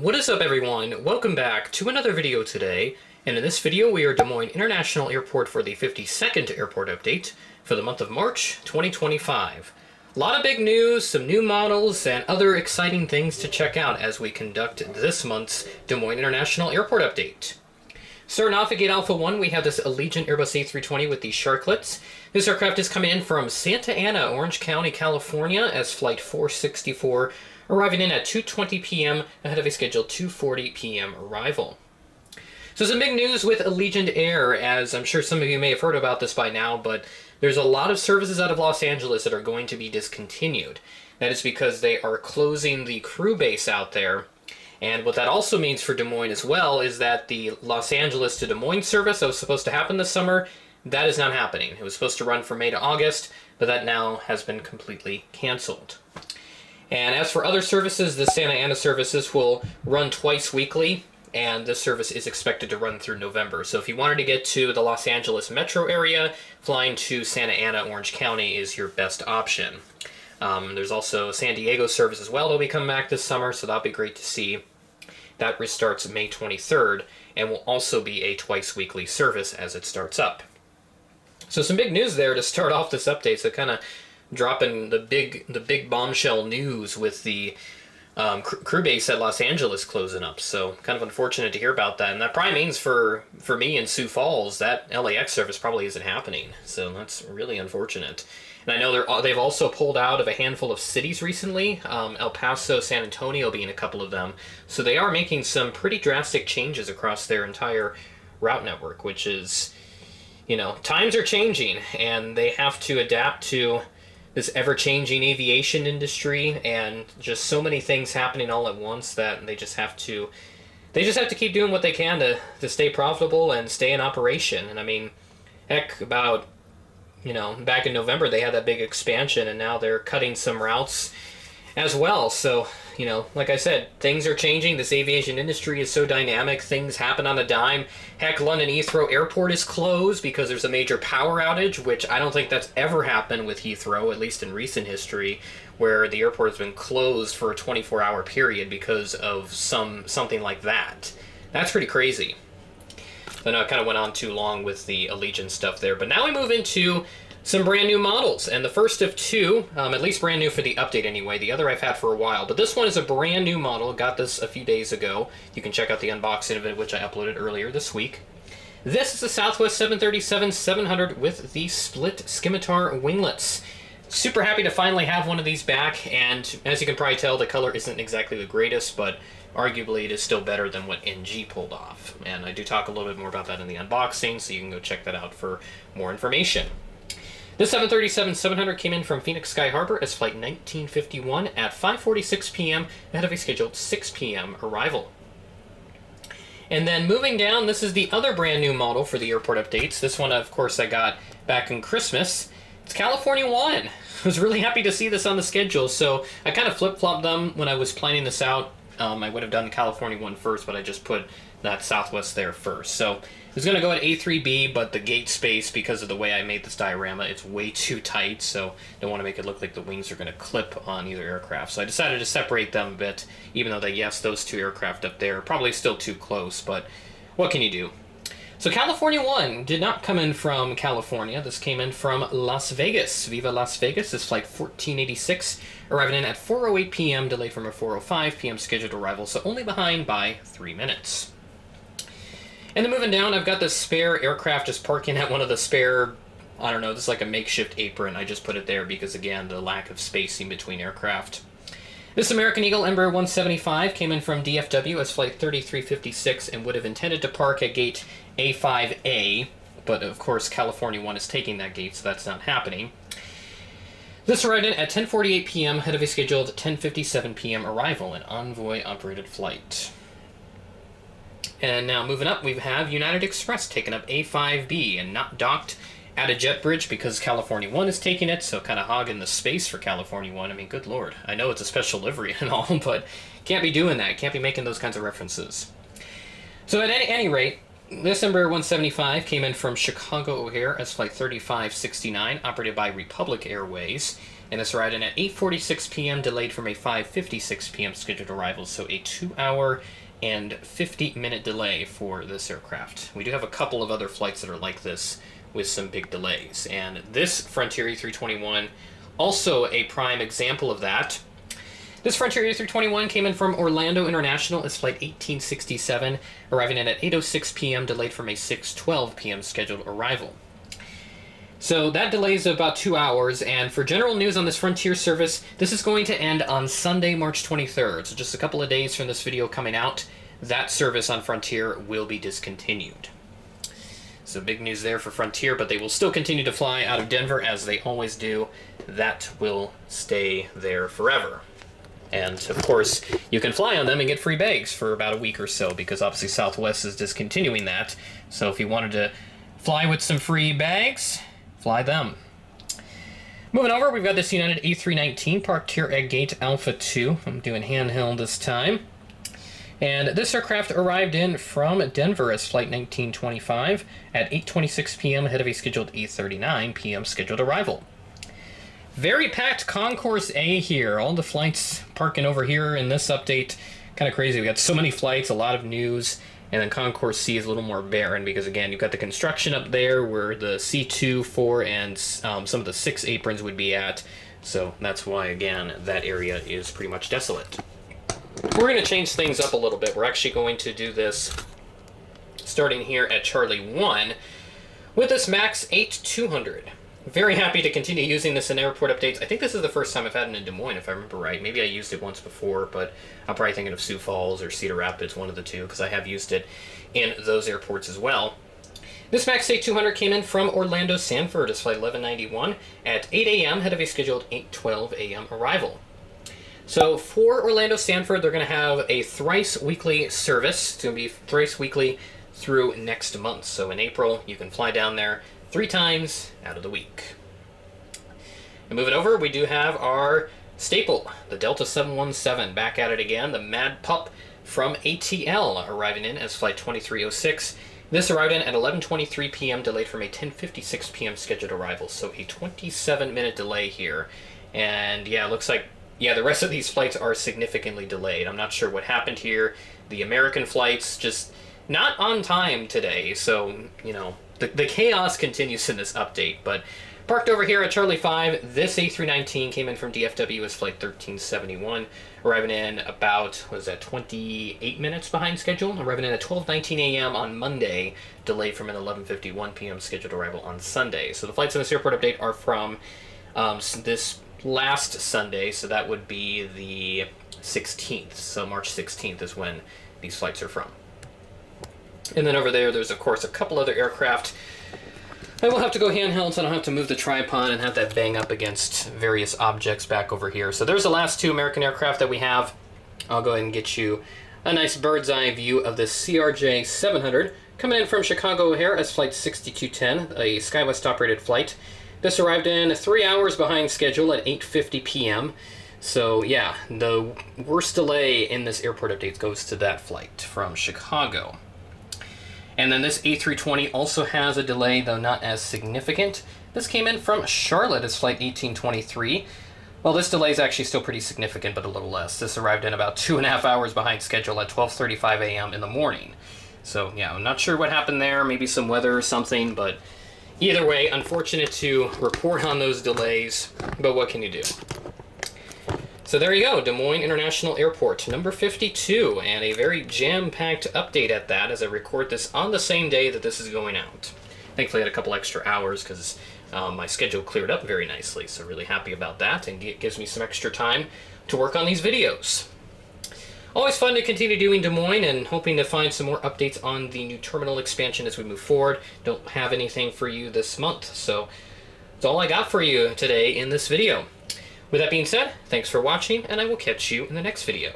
What is up, everyone? Welcome back to another video today, and in this video we are Des Moines International Airport for the 52nd airport update for the month of March 2025. A lot of big news, some new models, and other exciting things to check out as we conduct this month's Des Moines International Airport update. Starting off at Gate Alpha 1, we have this Allegiant Airbus A320 with the Sharklets. This aircraft is coming in from Santa Ana, Orange County, California as Flight 464, arriving in at 2:20 p.m. ahead of a scheduled 2:40 p.m. arrival. So some big news with Allegiant Air, as I'm sure some of you may have heard about this by now, but there's a lot of services out of Los Angeles that are going to be discontinued. That is because they are closing the crew base out there. And what that also means for Des Moines as well is that the Los Angeles to Des Moines service that was supposed to happen this summer, that is not happening. It was supposed to run from May to August, but that now has been completely canceled. And as for other services, the Santa Ana services will run twice weekly, and this service is expected to run through November. So if you wanted to get to the Los Angeles metro area, flying to Santa Ana, Orange County is your best option. There's also San Diego service as well that'll be coming back this summer, so that'll be great to see. That restarts May 23rd, and will also be a twice weekly service as it starts up. So some big news there to start off this update, so kind of dropping the big bombshell news with the crew base at Los Angeles closing up. So kind of unfortunate to hear about that, and that probably means for me in Sioux Falls that LAX service probably isn't happening. So that's really unfortunate. And I know they've also pulled out of a handful of cities recently, El Paso, San Antonio being a couple of them. So they are making some pretty drastic changes across their entire route network, which is, you know, times are changing and they have to adapt to this ever-changing aviation industry and just so many things happening all at once that they just have to keep doing what they can to stay profitable and stay in operation. And I mean, heck, about, you know, back in November they had that big expansion and now they're cutting some routes as well. So, you know, like I said, things are changing. This aviation industry is so dynamic. Things happen on a dime. Heck, London Heathrow Airport is closed because there's a major power outage, which I don't think that's ever happened with Heathrow, at least in recent history, where the airport has been closed for a 24-hour period because of something like that. That's pretty crazy. I know I kind of went on too long with the Allegiant stuff there, but now we move into some brand new models, and the first of two, at least brand new for the update anyway. The other I've had for a while, but this one is a brand new model. Got this a few days ago. You can check out the unboxing of it, which I uploaded earlier this week. This is the Southwest 737-700 with the split scimitar winglets. Super happy to finally have one of these back, and as you can probably tell, the color isn't exactly the greatest, but arguably it is still better than what NG pulled off. And I do talk a little bit more about that in the unboxing, so you can go check that out for more information. This 737-700 came in from Phoenix Sky Harbor as Flight 1951 at 5:46 p.m. ahead of a scheduled 6 p.m. arrival. And then moving down, this is the other brand new model for the airport updates. This one, of course, I got back in Christmas. It's California 1. I was really happy to see this on the schedule, so I kind of flip-flopped them when I was planning this out. I would have done California 1 first, but I just put that Southwest there first. So it was going to go at A3B, but the gate space, because of the way I made this diorama, it's way too tight, so I don't want to make it look like the wings are going to clip on either aircraft. So I decided to separate them a bit, even though yes, those two aircraft up there are probably still too close, but what can you do? So California 1 did not come in from California. This came in from Las Vegas. Viva Las Vegas. This flight 1486, arriving in at 4:08 p.m., delayed from a 4:05 p.m. scheduled arrival, so only behind by 3 minutes. And then moving down, I've got this spare aircraft just parking at one of the spare, I don't know, this is like a makeshift apron. I just put it there because, again, the lack of spacing between aircraft. This American Eagle Embraer 175 came in from DFW as Flight 3356 and would have intended to park at gate A5A, but of course California 1 is taking that gate, so that's not happening. This arrived in at 10:48 p.m. ahead of a scheduled 10:57 p.m. arrival, an envoy-operated flight. And now moving up, we have United Express taking up A5B and not docked at a jet bridge because California 1 is taking it, so kind of hogging the space for California 1. I mean, good lord. I know it's a special livery and all, but can't be doing that. Can't be making those kinds of references. So at any rate, this Embraer 175 came in from Chicago O'Hare as Flight 3569, operated by Republic Airways, and this arrived in at 8:46 p.m., delayed from a 5:56 p.m. scheduled arrival, so a 2-hour and 50-minute delay for this aircraft. We do have a couple of other flights that are like this with some big delays, and this Frontier A321, also a prime example of that. This Frontier A321 came in from Orlando International. It's flight 1867, arriving in at 8:06 p.m., delayed from a 6:12 p.m. scheduled arrival. So that delay is about 2 hours, and for general news on this Frontier service, this is going to end on Sunday, March 23rd. So just a couple of days from this video coming out, that service on Frontier will be discontinued. So big news there for Frontier, but they will still continue to fly out of Denver as they always do. That will stay there forever. And of course, you can fly on them and get free bags for about a week or so, because obviously Southwest is discontinuing that. So if you wanted to fly with some free bags, fly them. Moving over, we've got this United A319 parked here at Gate Alpha 2. I'm doing handheld this time. And this aircraft arrived in from Denver as Flight 1925 at 8:26 p.m. ahead of a scheduled 8:39 p.m. scheduled arrival. Very packed Concourse A here. All the flights parking over here in this update. Kind of crazy. We got so many flights, a lot of news. And then Concourse C is a little more barren because, again, you've got the construction up there where the C2, 4, and some of the 6 aprons would be at. So that's why, again, that area is pretty much desolate. We're going to change things up a little bit. We're actually going to do this starting here at Charlie 1 with this MAX 8200. Very happy to continue using this in airport updates. I think this is the first time I've had it in Des Moines, if I remember right. Maybe I used it once before, but I'm probably thinking of Sioux Falls or Cedar Rapids, one of the two, because I have used it in those airports as well. This MAX 8200 came in from Orlando Sanford as Flight 1191 at 8 a.m. ahead of a scheduled 8:12 a.m. arrival. So for Orlando Sanford, they're going to have a thrice weekly service. It's going to be thrice weekly through next month. So in April, you can fly down there 3 times out of the week. And moving over, we do have our staple, the Delta 717, back at it again. The Mad Pup from ATL arriving in as Flight 2306. This arrived in at 11:23 p.m., delayed from a 10:56 p.m. scheduled arrival. So a 27-minute delay here. And yeah, it looks like, yeah, the rest of these flights are significantly delayed. I'm not sure what happened here. The American flights just not on time today. So, you know, the chaos continues in this update. But parked over here at Charlie 5, this A319 came in from DFW as Flight 1371, arriving in about, what is that, 28 minutes behind schedule? Arriving in at 12:19 a.m. on Monday, delayed from an 11:51 p.m. scheduled arrival on Sunday. So the flights in this airport update are from this last Sunday, so that would be the 16th. So March 16th is when these flights are from. And then over there's of course a couple other aircraft. I will have to go handheld so I don't have to move the tripod and have that bang up against various objects back over here. So there's the last 2 American aircraft that we have. I'll go ahead and get you a nice bird's eye view of this CRJ 700 coming in from Chicago O'Hare as Flight 6210, a SkyWest operated flight. This arrived in 3 hours behind schedule at 8:50 p.m. So yeah, the worst delay in this airport update goes to that flight from Chicago. And then this A320 also has a delay, though not as significant. This came in from Charlotte as Flight 1823. Well, this delay is actually still pretty significant, but a little less. This arrived in about 2.5 hours behind schedule at 12:35 a.m. in the morning. So yeah, I'm not sure what happened there, maybe some weather or something, but either way, unfortunate to report on those delays, but what can you do? So there you go, Des Moines International Airport, number 52, and a very jam-packed update at that as I record this on the same day that this is going out. Thankfully I had a couple extra hours because my schedule cleared up very nicely, so really happy about that, and it gives me some extra time to work on these videos. Always fun to continue doing Des Moines and hoping to find some more updates on the new terminal expansion as we move forward. Don't have anything for you this month, so that's all I got for you today in this video. With that being said, thanks for watching, and I will catch you in the next video.